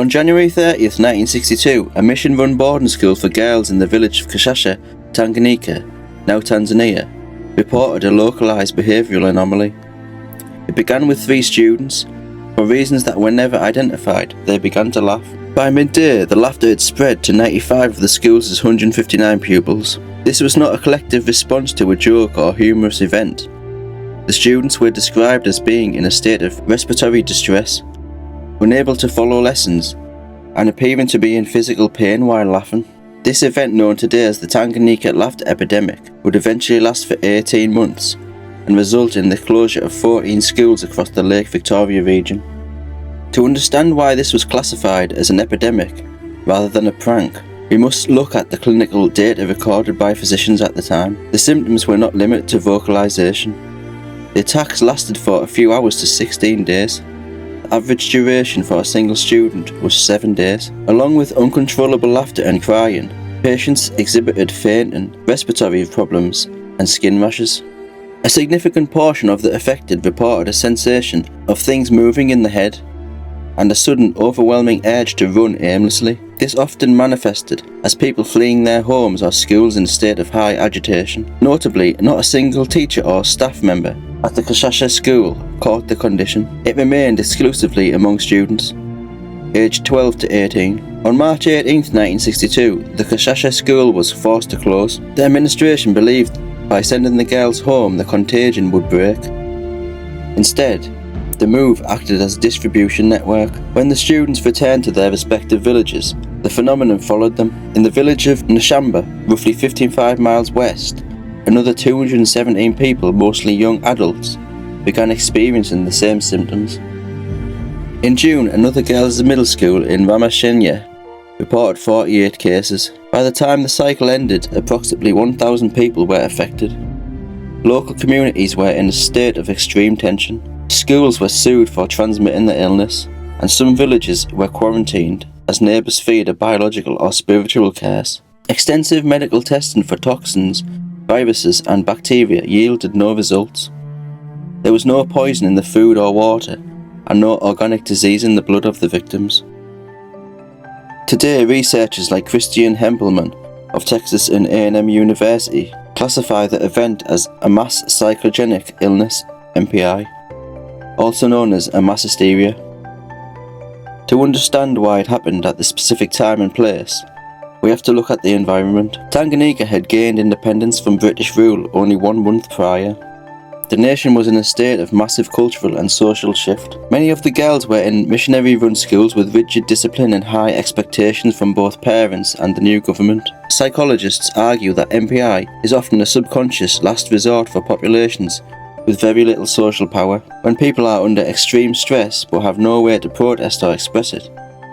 On January 30th, 1962, a mission-run boarding school for girls in the village of Kashasha, Tanganyika, now Tanzania, reported a localized behavioral anomaly. It began with 3 students. For reasons that were never identified, they began to laugh. By midday, the laughter had spread to 95 of the school's 159 pupils. This was not a collective response to a joke or humorous event. The students were described as being in a state of respiratory distress, unable to follow lessons, and appearing to be in physical pain while laughing. This event, known today as the Tanganyika laughter epidemic, would eventually last for 18 months and result in the closure of 14 schools across the Lake Victoria region. To understand why this was classified as an epidemic rather than a prank, we must look at the clinical data recorded by physicians at the time. The symptoms were not limited to vocalization. The attacks lasted for a few hours to 16 days. The average duration for a single student was 7 days. Along with uncontrollable laughter and crying, patients exhibited fainting, respiratory problems, and skin rashes. A significant portion of the affected reported a sensation of things moving in the head and a sudden overwhelming urge to run aimlessly. This often manifested as people fleeing their homes or schools in a state of high agitation. Notably, not a single teacher or staff member at the Kashasha school caught the condition. It remained exclusively among students, aged 12 to 18. On March 18, 1962, the Kashasha school was forced to close. The administration believed by sending the girls home the contagion would break. Instead, the move acted as a distribution network. When the students returned to their respective villages, the phenomenon followed them. In the village of Nshamba, roughly 55 miles west, another 217 people, mostly young adults, began experiencing the same symptoms. In June, another girls' middle school in Ramashenya reported 48 cases. By the time the cycle ended, approximately 1,000 people were affected. Local communities were in a state of extreme tension. Schools were sued for transmitting the illness, and some villages were quarantined as neighbours feared a biological or spiritual curse. Extensive medical testing for toxins, viruses and bacteria yielded no results. There was no poison in the food or water, and no organic disease in the blood of the victims. Today, researchers like Christian Hempelman of Texas and A&M University classify the event as a mass psychogenic illness, MPI, also known as a mass hysteria. To understand why it happened at this specific time and place, we have to look at the environment. Tanganyika had gained independence from British rule only 1 month prior. The nation was in a state of massive cultural and social shift. Many of the girls were in missionary-run schools with rigid discipline and high expectations from both parents and the new government. Psychologists argue that MPI is often a subconscious last resort for populations with very little social power. When people are under extreme stress but have no way to protest or express it,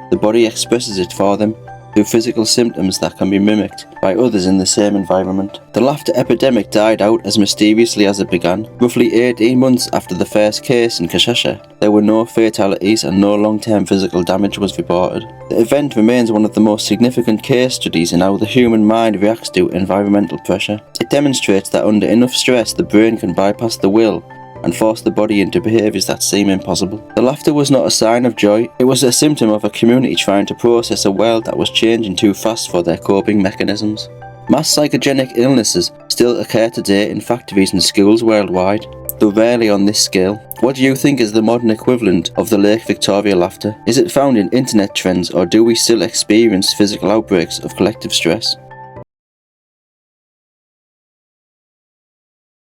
the body expresses it for them through physical symptoms that can be mimicked by others in the same environment. The laughter epidemic died out as mysteriously as it began. Roughly 18 months after the first case in Kashasha, there were no fatalities and no long-term physical damage was reported. The event remains one of the most significant case studies in how the human mind reacts to environmental pressure. It demonstrates that under enough stress, the brain can bypass the will and force the body into behaviours that seem impossible. The laughter was not a sign of joy, it was a symptom of a community trying to process a world that was changing too fast for their coping mechanisms. Mass psychogenic illnesses still occur today in factories and schools worldwide, though rarely on this scale. What do you think is the modern equivalent of the Lake Victoria laughter? Is it found in internet trends, or do we still experience physical outbreaks of collective stress?